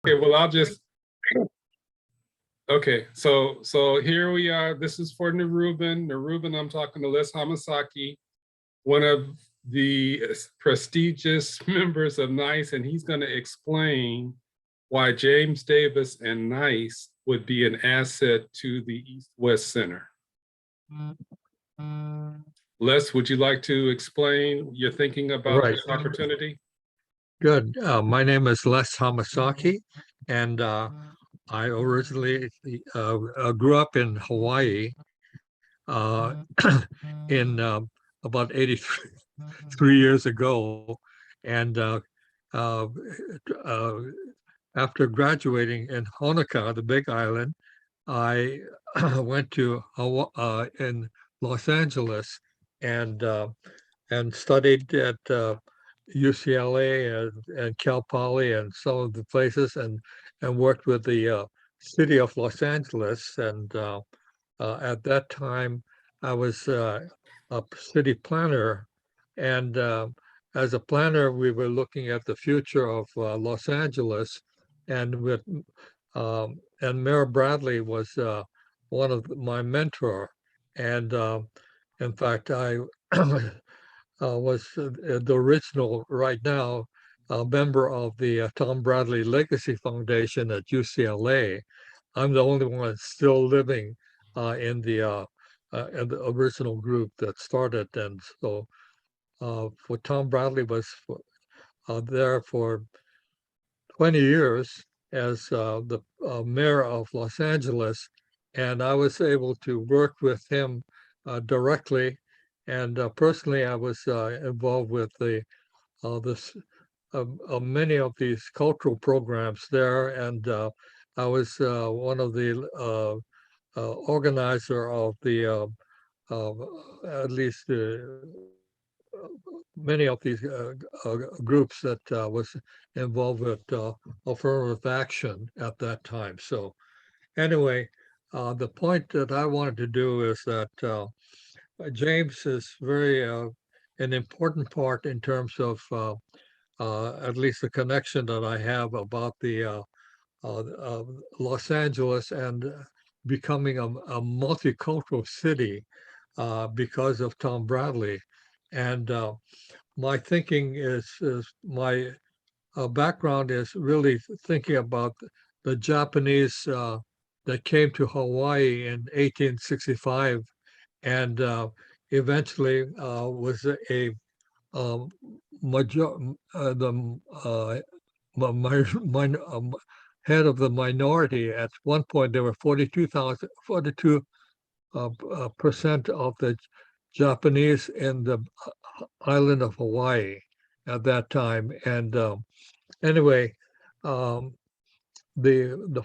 Okay, well, okay, so here we are. This is for Neruben. Neruben, I'm talking to Les Hamasaki, one of the prestigious members of NICE, and he's going to explain why James Davis and NICE would be an asset to the East-West Center. Les, would you like to explain your thinking about this opportunity? Good. My name is Les Hamasaki, and I originally grew up in Hawaii in about 83 years ago. And after graduating in Honoka, the Big Island, I went to Hawaii, in Los Angeles and studied at UCLA and Cal Poly and some of the places, and worked with the city of Los Angeles. And at that time, I was a city planner, and as a planner, we were looking at the future of Los Angeles, and Mayor Bradley was one of my mentor, and in fact, I was the original, right now, member of the Tom Bradley Legacy Foundation at UCLA. I'm the only one still living in the original group that started. And so for Tom Bradley was there for 20 years as the mayor of Los Angeles, and I was able to work with him directly. And personally, I was involved with many of these cultural programs there, and I was one of the organizer of the at least many of these groups that was involved with affirmative action at that time. So anyway, the point that I wanted to do is that James is very an important part in terms of at least the connection that I have about the Los Angeles and becoming a multicultural city because of Tom Bradley. And my thinking is my background is really thinking about the Japanese that came to Hawaii in 1865 and eventually was a head of the minority. At one point, there were 42% of the Japanese in the island of Hawaii at that time. And anyway, the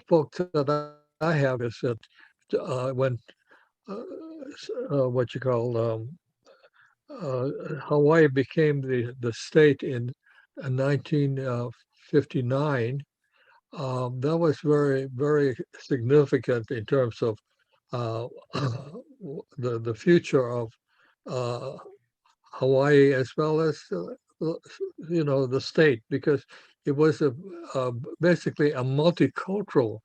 folks that I have is that when what you call Hawaii became the state in 1959, that was very, very significant in terms of the future of Hawaii, as well as the state, because it was basically a multicultural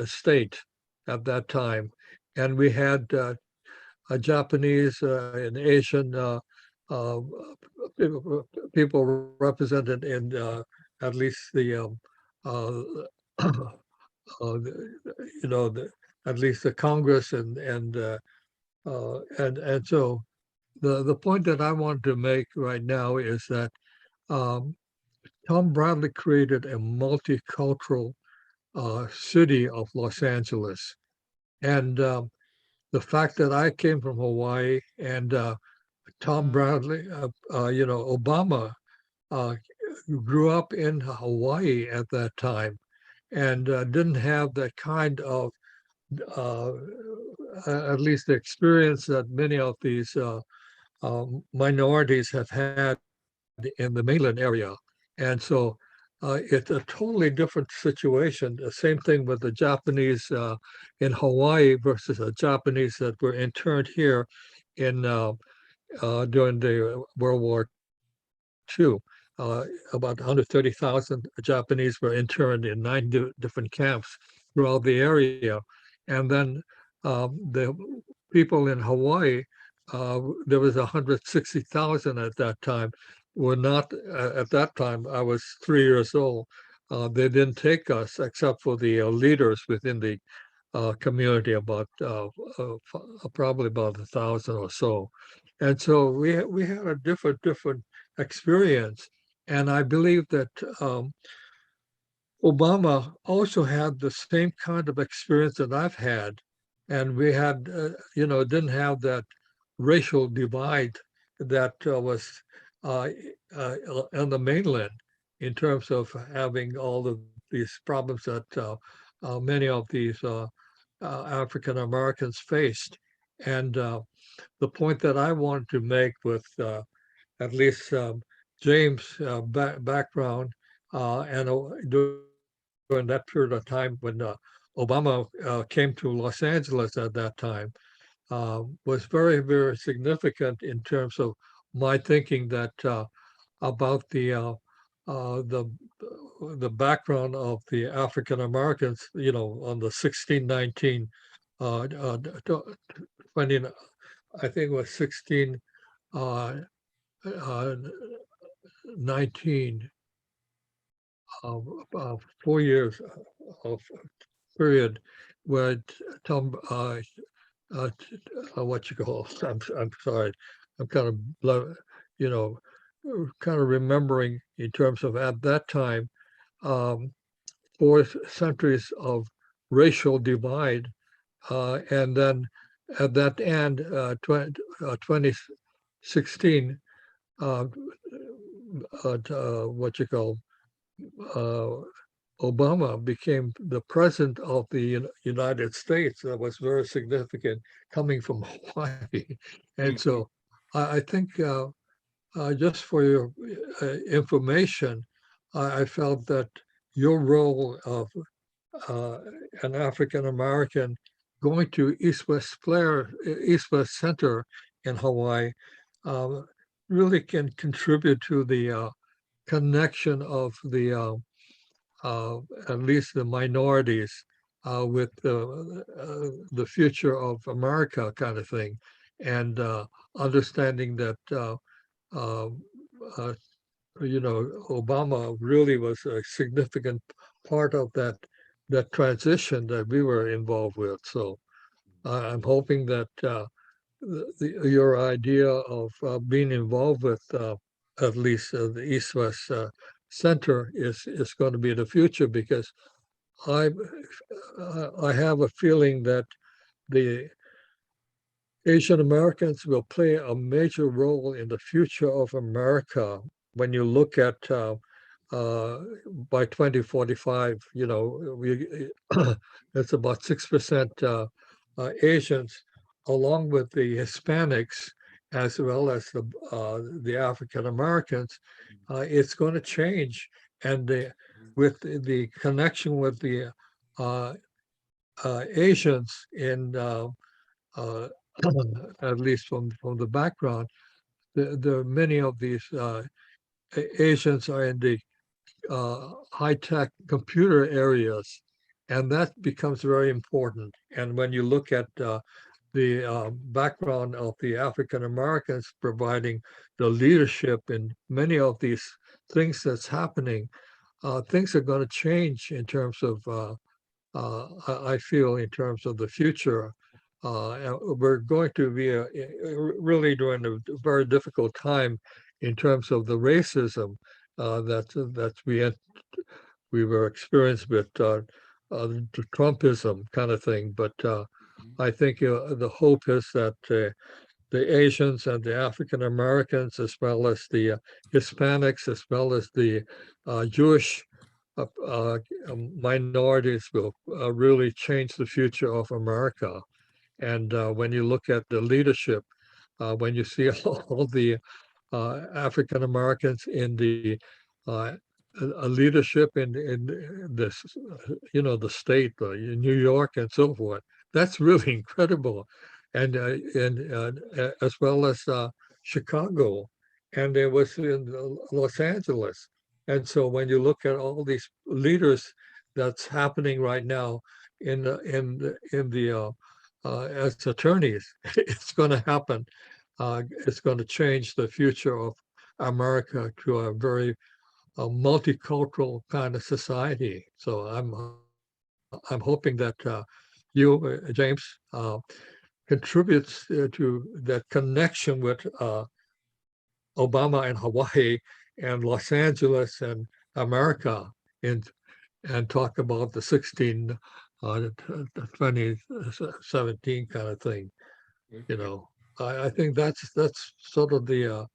state at that time, and we had a Japanese and Asian people represented in at least the at least the Congress, and so the point that I want to make right now is that Tom Bradley created a multicultural city of Los Angeles, and the fact that I came from Hawaii and Tom Bradley, Obama grew up in Hawaii at that time and didn't have that kind of at least the experience that many of these minorities have had in the mainland area. And so it's a totally different situation. The same thing with the Japanese in Hawaii versus the Japanese that were interned here in during the World War II. about 130,000 Japanese were interned in 9 different camps throughout the area. And then the people in Hawaii, there was 160,000 at that time, were not, at that time, I was 3 years old. They didn't take us except for the leaders within the community, about probably about 1,000 or so. And so we had a different experience. And I believe that Obama also had the same kind of experience that I've had. And we had, didn't have that racial divide that was on the mainland in terms of having all of these problems that many of these African Americans faced. And the point that I wanted to make with at least James' background and during that period of time when Obama came to Los Angeles at that time was very, very significant in terms of my thinking that about the background of the African Americans, on the 1619, 20, I think it was 1619, 4 years of period where Tom, what you call, I'm sorry, I'm kind of, kind of remembering in terms of at that time, 4 centuries of racial divide. And then at that end, 2016, what you call, Obama became the president of the United States. That was very significant coming from Hawaii. And so I think just for your information, I felt that your role of an African American going to East West Center in Hawaii really can contribute to the connection of the at least the minorities with the future of America, kind of thing, and understanding that Obama really was a significant part of that transition that we were involved with. So I'm hoping that your idea of being involved with at least the East-West Center is going to be the future, because I have a feeling that the Asian Americans will play a major role in the future of America. When you look at by 2045, it's about 6% Asians, along with the Hispanics as well as the African Americans. It's going to change, and with the connection with the Asians in at least from the background, the many of these Asians are in the high-tech computer areas, and that becomes very important. And when you look at the background of the African Americans providing the leadership in many of these things that's happening, things are going to change in terms of, I feel, in terms of the future. We're going to be really during a very difficult time in terms of the racism that we were experienced with the Trumpism kind of thing. But I think the hope is that the Asians and the African Americans, as well as the Hispanics, as well as the Jewish minorities, will really change the future of America. And when you look at the leadership, when you see all the African Americans in the leadership in this, the state, in New York and so forth, that's really incredible. And as well as Chicago and it was in Los Angeles. And so when you look at all these leaders that's happening right now as attorneys, it's going to happen. It's going to change the future of America to a very multicultural kind of society. So I'm hoping that you, James, contributes to that connection with Obama and Hawaii and Los Angeles and America and talk about the 2017 kind of thing. You know, I think that's sort of the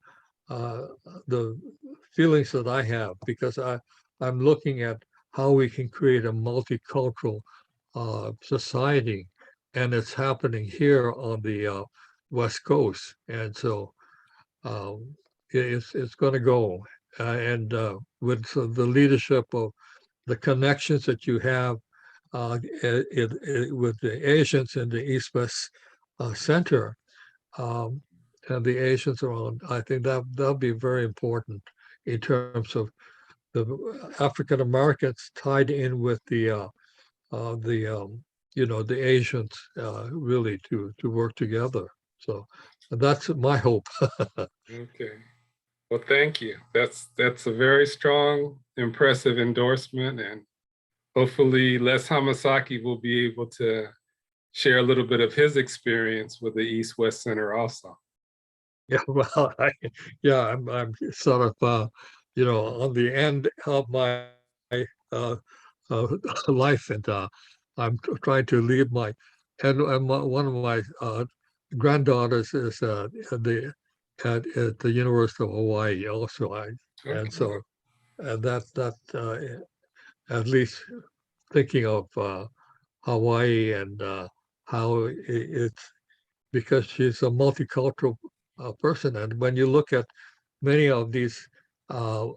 feelings that I have, because I'm looking at how we can create a multicultural society, and it's happening here on the West Coast, and so it's going to go, and with the leadership of the connections that you have with the Asians in the East-West Center, and the Asians around, I think that'll be very important in terms of the African Americans tied in with the the Asians really to work together. So that's my hope. Okay. Well, thank you. That's a very strong, impressive endorsement, and hopefully Les Hamasaki will be able to share a little bit of his experience with the East-West Center also. Yeah, well, I'm sort of on the end of my uh, life, and I'm trying to leave one of my granddaughters is at the University of Hawaii also. And Okay. so that at least thinking of Hawaii and how it's because she's a multicultural person. And when you look at many of these, uh,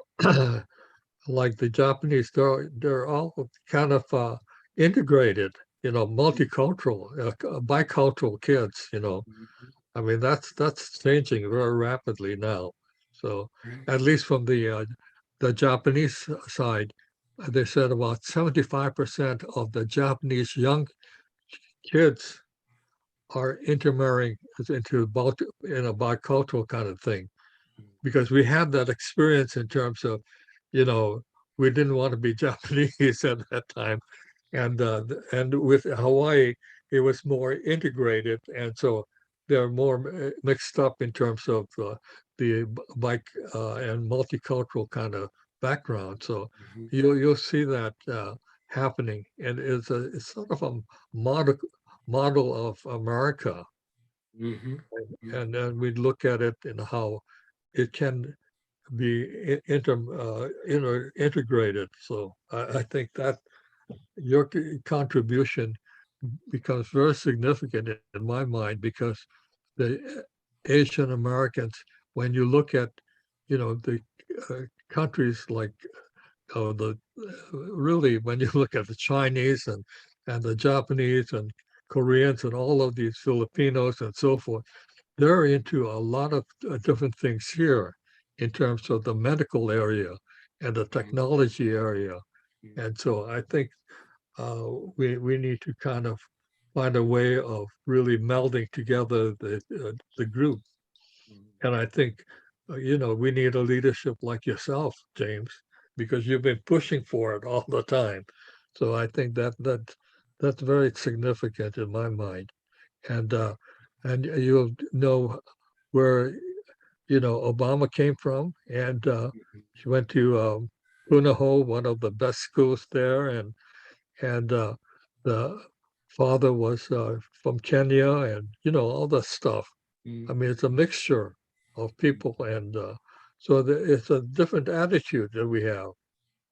like the Japanese, they're all kind of integrated, multicultural, bicultural kids. Mhm. I mean, that's changing very rapidly now. So Right. at least from the Japanese side, they said about 75% of the Japanese young kids are intermarrying in a bicultural kind of thing, because we had that experience in terms of, you know, we didn't want to be Japanese at that time, and with Hawaii, it was more integrated, and so they're more mixed up in terms of the bike and multicultural kind of background. So Mhm. you'll see that happening, and it's sort of a model model of America, Mhm. and then we look at it and how it can be integrated. So I think that your contribution becomes very significant in my mind, because the Asian Americans, when you look at, the countries like the really, when you look at the Chinese and the Japanese and Koreans and all of these Filipinos and so forth, they're into a lot of different things here in terms of the medical area and the technology area. And so I think we need to kind of find a way of really melding together the group. And I think, we need a leadership like yourself, James, because you've been pushing for it all the time. So I think that's very significant in my mind. And you'll know where Obama came from, and she went to Punahou, one of the best schools there, and the father was from Kenya, and all that stuff. I Mhm. mean, it's a mixture of people, and so it's a different attitude that we have.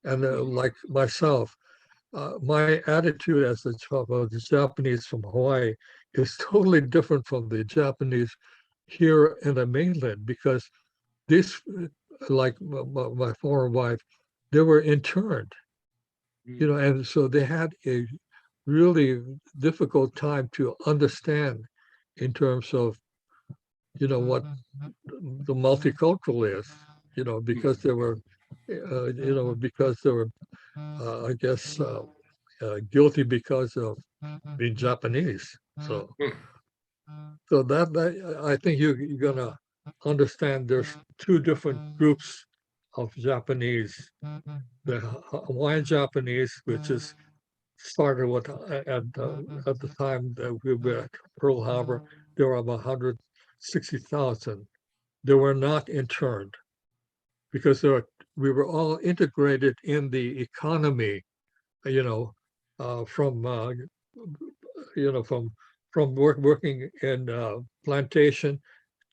And like myself, my attitude as the Japanese from Hawaii is totally different from the Japanese here in the mainland, because this, like my former wife, they were interned, Mhm. and so they had a really difficult time to understand in terms of you know, what the multicultural is, you know, because they were, you know, because they were, I guess, guilty because of being Japanese. So, so that I think you're gonna understand there's two different groups of Japanese. The Hawaiian Japanese, which is started with at the time that we were at Pearl Harbor, there were about 160,000. They were not interned because we were all integrated in the economy, you know, from you know, from working in plantation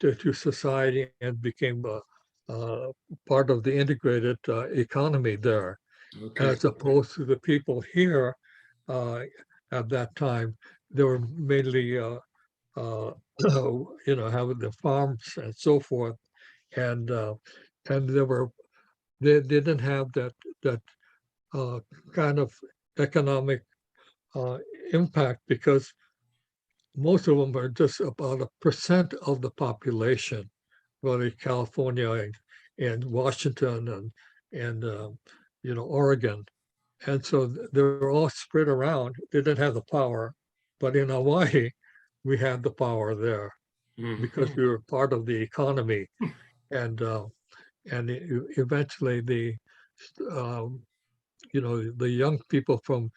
to society and became part of the integrated economy there, Okay. as opposed to the people here at that time. They were mainly, you know, having the farms and so forth, and they didn't have that uh, kind of economic uh, impact because most of them are just about 1% of the population, whether California and Washington and you know, Oregon. And so they were all spread around. They didn't have the power, but in Hawaii, we had the power there because we were part of the economy. And eventually um, you know, the young people from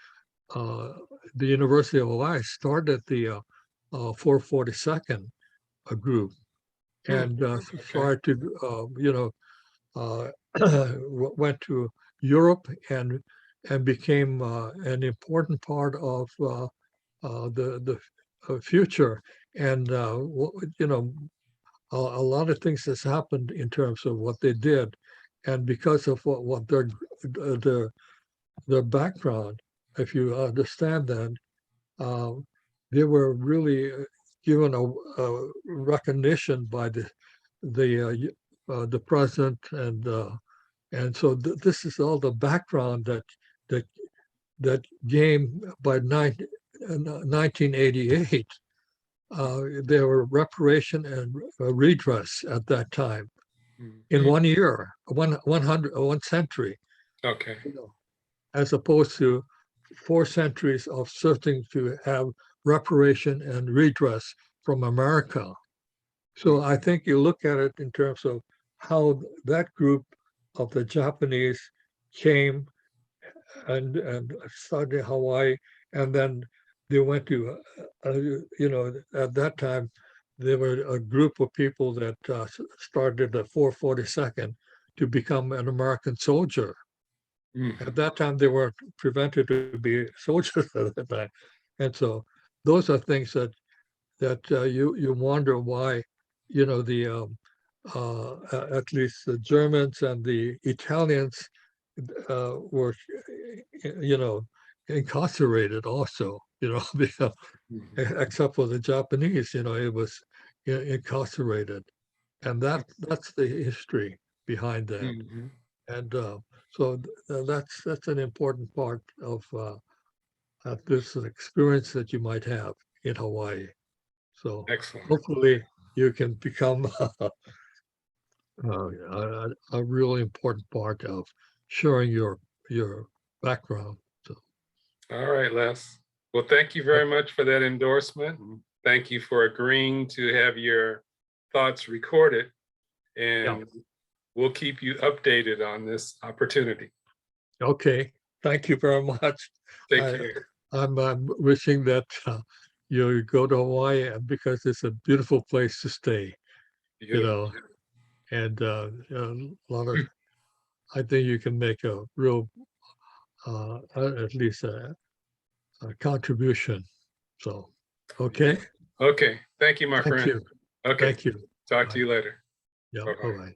uh, the University of Hawaii started the 442nd group and started to, you know, went to Europe and became an important part of the future. And you know, a lot of things has happened in terms of what they did, and because of what their background, if you understand that, they were really given a recognition by the president, and so this is all the background that that game by 1988. There were reparation and redress at that time in 1 year, 1 century, Okay. you know, as opposed to 4 centuries of searching to have reparation and redress from America. So I think you look at it in terms of how that group of the Japanese came and started in Hawaii, and then they went to, you know, at that time, there were a group of people that started the 442nd to become an American soldier. At that time, they were prevented to be soldiers at that time. And so those are things that you wonder why, you know, at least the Germans and the Italians were, you know, incarcerated also, you know, because, except for the Japanese, you know, it was incarcerated. And that's the history behind that. And so that's an important part of this experience that you might have in Hawaii. So Excellent. hopefully you can become a really important part of sharing your background. So All right, Les. Well, thank you very much for that endorsement. And thank you for agreeing to have your thoughts recorded. And we'll keep you updated on this opportunity. okay, thank you very much. Take care. I'm wishing that you go to Hawaii because it's a beautiful place to stay. You know, and a lot of, I think you can make a real, at least a contribution. So, okay. Okay. Thank you, my Thank friend. you. Okay. Thank you. Talk to Bye. you later. Yeah. Bye-bye. Bye-bye.